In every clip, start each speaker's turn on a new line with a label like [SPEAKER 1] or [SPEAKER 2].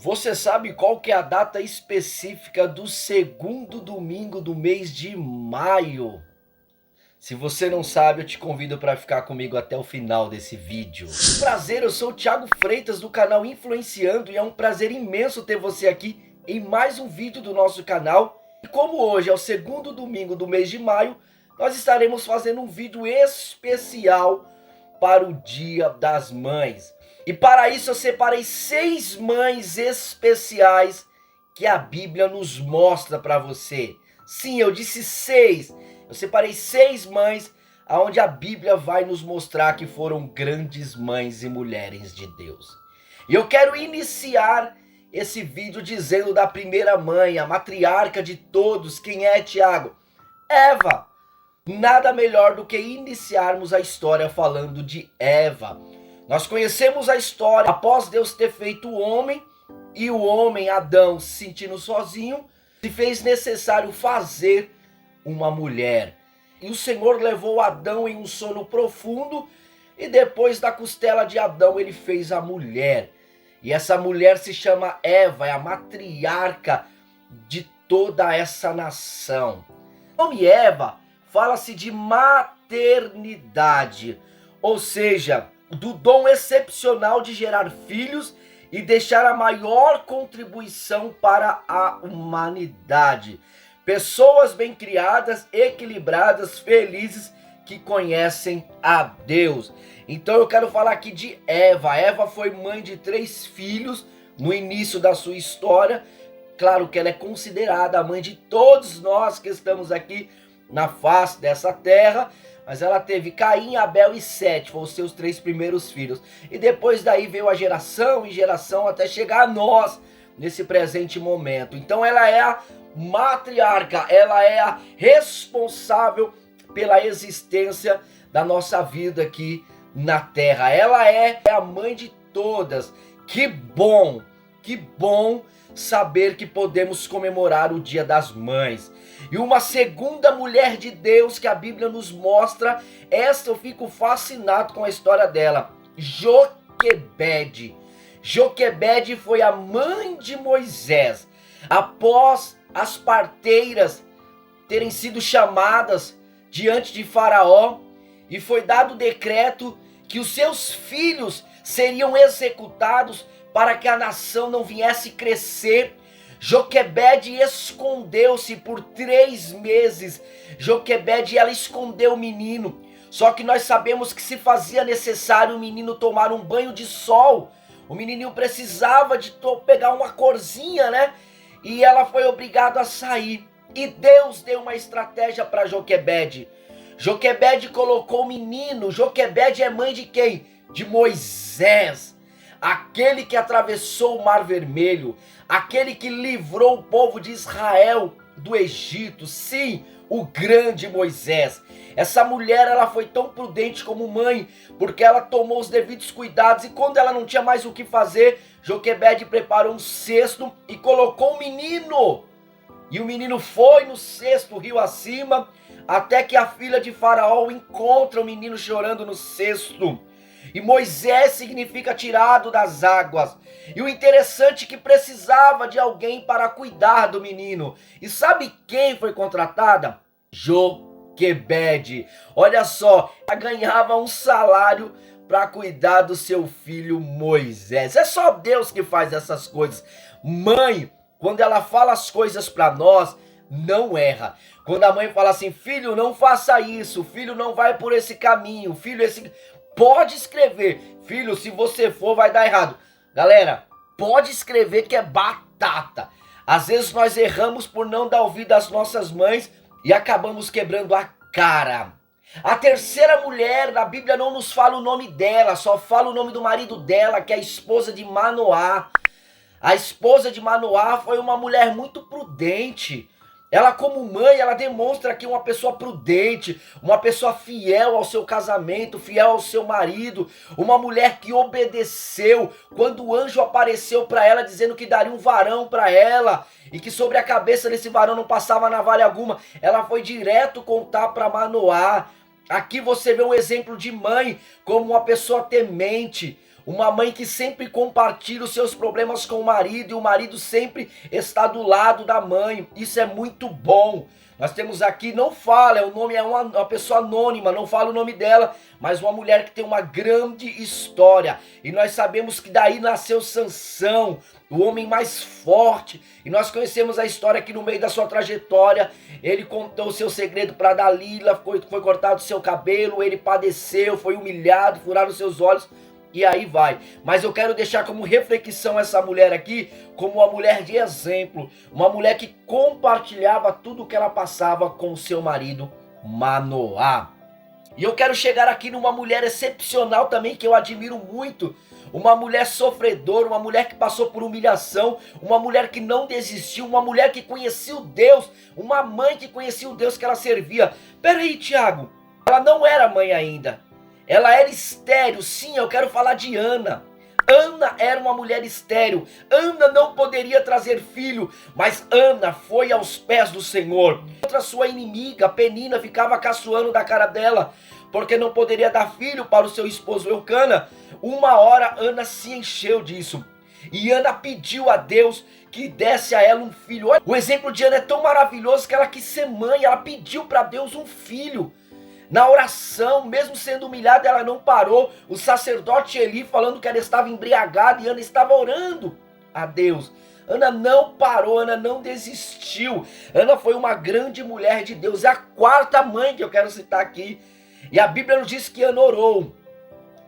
[SPEAKER 1] Você sabe qual que é a data específica do segundo domingo do mês de maio? Se você não sabe, eu te convido para ficar comigo até o final desse vídeo. Prazer, eu sou o Thiago Freitas do canal Influenciando e é um prazer imenso ter você aqui em mais um vídeo do nosso canal. E como hoje é o segundo domingo do mês de maio, nós estaremos fazendo um vídeo especial para o Dia das Mães. E para isso eu separei 6 mães especiais que a Bíblia nos mostra para você. Sim, eu disse 6. Eu separei 6 mães aonde a Bíblia vai nos mostrar que foram grandes mães e mulheres de Deus. E eu quero iniciar esse vídeo dizendo da primeira mãe, a matriarca de todos. Quem é, Tiago? Eva. Nada melhor do que iniciarmos a história falando de Eva. Nós conhecemos a história após Deus ter feito o homem, e o homem, Adão, se sentindo sozinho, se fez necessário fazer uma mulher. E o Senhor levou Adão em um sono profundo, e depois da costela de Adão ele fez a mulher. E essa mulher se chama Eva, é a matriarca de toda essa nação. O nome Eva fala-se de maternidade, ou seja, do dom excepcional de gerar filhos e deixar a maior contribuição para a humanidade. Pessoas bem criadas, equilibradas, felizes, que conhecem a Deus. Então eu quero falar aqui de Eva. Eva foi mãe de 3 filhos no início da sua história. Claro que ela é considerada a mãe de todos nós que estamos aqui na face dessa terra, mas ela teve Caim, Abel e Sete, foram os seus 3 primeiros filhos. E depois daí veio a geração e geração até chegar a nós, nesse presente momento. Então ela é a matriarca, ela é a responsável pela existência da nossa vida aqui na terra. Ela é a mãe de todas. Que bom saber que podemos comemorar o Dia das Mães. E uma segunda mulher de Deus que a Bíblia nos mostra, esta eu fico fascinado com a história dela, Joquebede. Joquebede foi a mãe de Moisés. Após as parteiras terem sido chamadas diante de Faraó, e foi dado o decreto que os seus filhos seriam executados para que a nação não viesse crescer, Joquebede escondeu-se por 3 meses. Joquebede, ela escondeu o menino. Só que nós sabemos que se fazia necessário o menino tomar um banho de sol. O menininho precisava de pegar uma corzinha, né? E ela foi obrigada a sair. E Deus deu uma estratégia para Joquebede. Joquebede colocou o menino. Joquebede é mãe de quem? De Moisés. Aquele que atravessou o Mar Vermelho, aquele que livrou o povo de Israel do Egito, sim, o grande Moisés. Essa mulher, ela foi tão prudente como mãe, porque ela tomou os devidos cuidados, e quando ela não tinha mais o que fazer, Joquebede preparou um cesto e colocou o menino. E o menino foi no cesto, rio acima, até que a filha de Faraó encontra o menino chorando no cesto. E Moisés significa tirado das águas. E o interessante é que precisava de alguém para cuidar do menino. E sabe quem foi contratada? Joquebede. Olha só, ela ganhava um salário para cuidar do seu filho Moisés. É só Deus que faz essas coisas. Mãe, quando ela fala as coisas para nós, não erra. Quando a mãe fala assim, filho, não faça isso, filho, não vai por esse caminho, filho, pode escrever, filho, se você for vai dar errado. Galera, pode escrever que é batata. Às vezes nós erramos por não dar ouvido às nossas mães e acabamos quebrando a cara. A terceira mulher, na Bíblia não nos fala o nome dela, só fala o nome do marido dela, que é a esposa de Manoá. A esposa de Manoá foi uma mulher muito prudente. Ela, como mãe, ela demonstra aqui uma pessoa prudente, uma pessoa fiel ao seu casamento, fiel ao seu marido, uma mulher que obedeceu quando o anjo apareceu para ela dizendo que daria um varão para ela e que sobre a cabeça desse varão não passava navalha alguma. Ela foi direto contar para Manoá. Aqui você vê um exemplo de mãe como uma pessoa temente, Uma mãe que sempre compartilha os seus problemas com o marido e o marido sempre está do lado da mãe. Isso é muito bom. Nós temos aqui, não fala, o nome é uma pessoa anônima, não fala o nome dela, mas uma mulher que tem uma grande história. E nós sabemos que daí nasceu Sansão, o homem mais forte. E nós conhecemos a história que no meio da sua trajetória, ele contou o seu segredo para Dalila, foi cortado o seu cabelo, ele padeceu, foi humilhado, furaram os seus olhos. E aí vai, mas eu quero deixar como reflexão essa mulher aqui, como uma mulher de exemplo, uma mulher que compartilhava tudo o que ela passava com o seu marido Manoá. E eu quero chegar aqui numa mulher excepcional também, que eu admiro muito, uma mulher sofredora, uma mulher que passou por humilhação, uma mulher que não desistiu, uma mulher que conhecia o Deus, uma mãe que conhecia o Deus que ela servia. Peraí, Tiago, ela não era mãe ainda. Ela era estéril, sim, eu quero falar de Ana. Ana era uma mulher estéril. Ana não poderia trazer filho, mas Ana foi aos pés do Senhor. Outra sua inimiga, Penina, ficava caçoando da cara dela, porque não poderia dar filho para o seu esposo Eucana. Uma hora Ana se encheu disso. E Ana pediu a Deus que desse a ela um filho. Olha, o exemplo de Ana é tão maravilhoso que ela quis ser mãe, ela pediu para Deus um filho. Na oração, mesmo sendo humilhada, ela não parou. O sacerdote Eli falando que ela estava embriagada e Ana estava orando a Deus. Ana não parou, Ana não desistiu. Ana foi uma grande mulher de Deus. É a quarta mãe que eu quero citar aqui. E a Bíblia nos diz que Ana orou.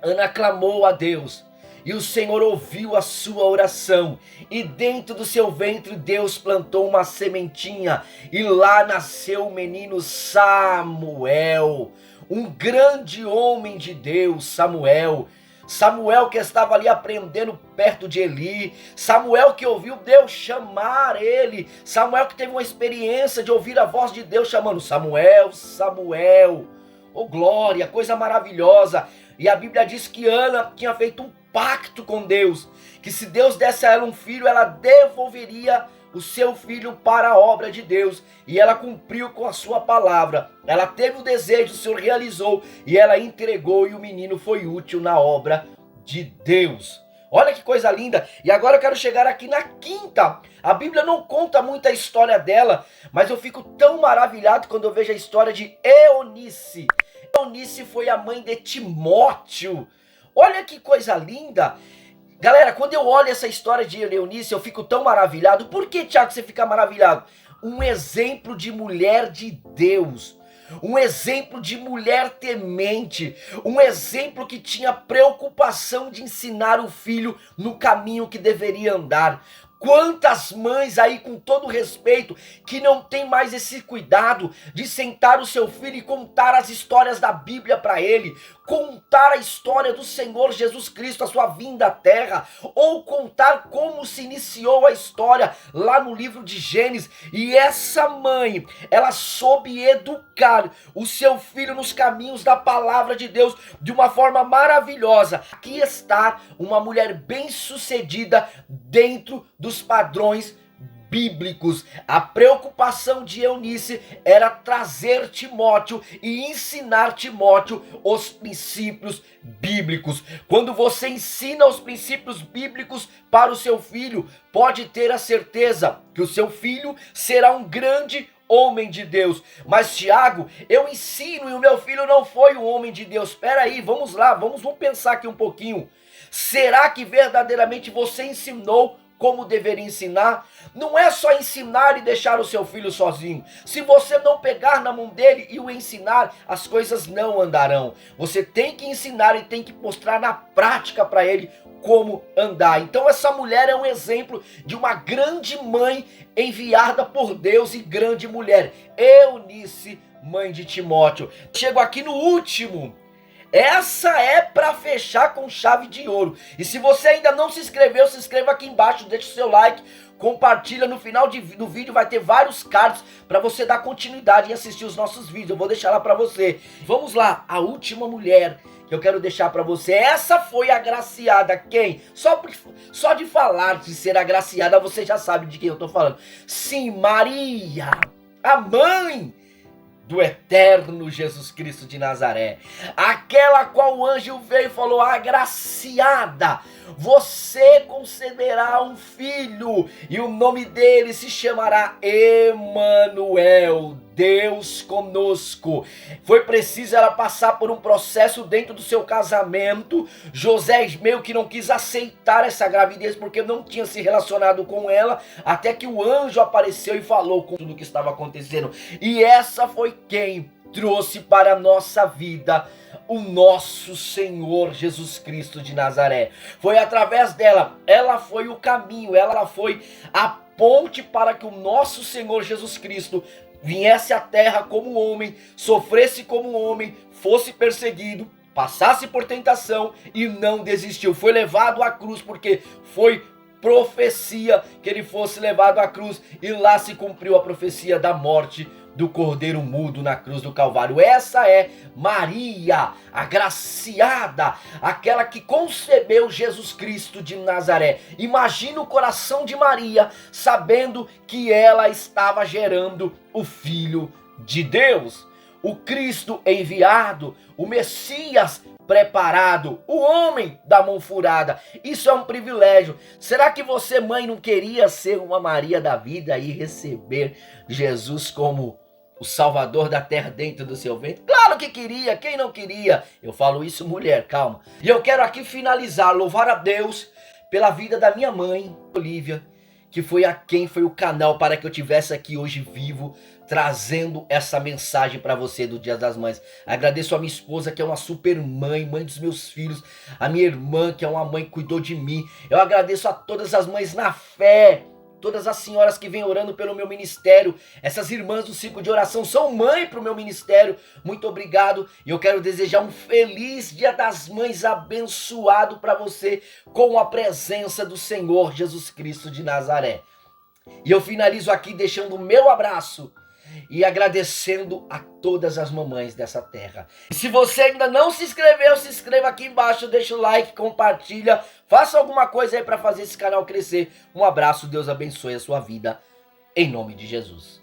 [SPEAKER 1] Ana clamou a Deus. E o Senhor ouviu a sua oração, e dentro do seu ventre Deus plantou uma sementinha, e lá nasceu o menino Samuel, um grande homem de Deus, Samuel. Samuel que estava ali aprendendo perto de Eli, Samuel que ouviu Deus chamar ele, Samuel que teve uma experiência de ouvir a voz de Deus chamando Samuel, Samuel. Oh glória, coisa maravilhosa. E a Bíblia diz que Ana tinha feito um pacto com Deus, que se Deus desse a ela um filho, ela devolveria o seu filho para a obra de Deus, e ela cumpriu com a sua palavra. Ela teve o desejo, o Senhor realizou, e ela entregou, e o menino foi útil na obra de Deus. Olha que coisa linda. E agora eu quero chegar aqui na quinta. A Bíblia não conta muito a história dela, mas eu fico tão maravilhado quando eu vejo a história de Eunice. Eunice foi a mãe de Timóteo. Olha que coisa linda. Galera, quando eu olho essa história de Eunice, eu fico tão maravilhado. Por que, Tiago, você fica maravilhado? Um exemplo de mulher de Deus. Um exemplo de mulher temente. Um exemplo que tinha preocupação de ensinar o filho no caminho que deveria andar. Quantas mães aí, com todo respeito, que não tem mais esse cuidado de sentar o seu filho e contar as histórias da Bíblia para ele, contar a história do Senhor Jesus Cristo, a sua vinda à terra, ou contar como se iniciou a história lá no livro de Gênesis. E essa mãe, ela soube educar o seu filho nos caminhos da palavra de Deus de uma forma maravilhosa. Aqui está uma mulher bem-sucedida dentro dos padrões bíblicos. A preocupação de Eunice era trazer Timóteo e ensinar Timóteo os princípios bíblicos. Quando você ensina os princípios bíblicos para o seu filho, pode ter a certeza que o seu filho será um grande homem de Deus. Mas Tiago, eu ensino e o meu filho não foi um homem de Deus. Espera aí, vamos lá, vamos pensar aqui um pouquinho. Será que verdadeiramente você ensinou como deveria ensinar? Não é só ensinar e deixar o seu filho sozinho. Se você não pegar na mão dele e o ensinar, as coisas não andarão. Você tem que ensinar e tem que mostrar na prática para ele como andar. Então essa mulher é um exemplo de uma grande mãe enviada por Deus e grande mulher. Eunice, mãe de Timóteo. Chego aqui no último. Essa é para fechar com chave de ouro. E se você ainda não se inscreveu, se inscreva aqui embaixo, deixa o seu like, compartilha. No final do vídeo vai ter vários cards para você dar continuidade e assistir os nossos vídeos. Eu vou deixar lá para você. Vamos lá, a última mulher que eu quero deixar para você. Essa foi agraciada. Quem? Só de falar de ser agraciada, você já sabe de quem eu tô falando. Sim, Maria, a mãe do eterno Jesus Cristo de Nazaré, aquela qual o anjo veio e falou: agraciada, você conceberá um filho, e o nome dele se chamará Emanuel, Deus conosco. Foi preciso ela passar por um processo dentro do seu casamento. José meio que não quis aceitar essa gravidez, porque não tinha se relacionado com ela, até que o anjo apareceu e falou com tudo o que estava acontecendo. E essa foi quem trouxe para a nossa vida o nosso Senhor Jesus Cristo de Nazaré. Foi através dela, ela foi o caminho, ela foi a ponte para que o nosso Senhor Jesus Cristo viesse à terra como homem, sofresse como homem, fosse perseguido, passasse por tentação e não desistiu. Foi levado à cruz porque foi profecia que ele fosse levado à cruz, e lá se cumpriu a profecia da morte do cordeiro mudo na cruz do Calvário. Essa é Maria, agraciada, aquela que concebeu Jesus Cristo de Nazaré. Imagina o coração de Maria, sabendo que ela estava gerando o Filho de Deus, o Cristo enviado, o Messias preparado, o homem da mão furada. Isso é um privilégio. Será que você, mãe, não queria ser uma Maria da vida e receber Jesus como o Salvador da terra dentro do seu ventre? Claro que queria, quem não queria? Eu falo isso, mulher, calma. E eu quero aqui finalizar, louvar a Deus pela vida da minha mãe, Olívia, que foi o canal para que eu estivesse aqui hoje vivo, trazendo essa mensagem para você do Dia das Mães. Agradeço a minha esposa, que é uma super mãe, mãe dos meus filhos, a minha irmã, que é uma mãe que cuidou de mim. Eu agradeço a todas as mães na fé, todas as senhoras que vêm orando pelo meu ministério. Essas irmãs do ciclo de oração são mãe para o meu ministério. Muito obrigado. E eu quero desejar um feliz Dia das Mães abençoado para você, com a presença do Senhor Jesus Cristo de Nazaré. E eu finalizo aqui deixando o meu abraço e agradecendo a todas as mamães dessa terra. E se você ainda não se inscreveu, se inscreva aqui embaixo, deixa o like, compartilha, faça alguma coisa aí para fazer esse canal crescer. Um abraço, Deus abençoe a sua vida, em nome de Jesus.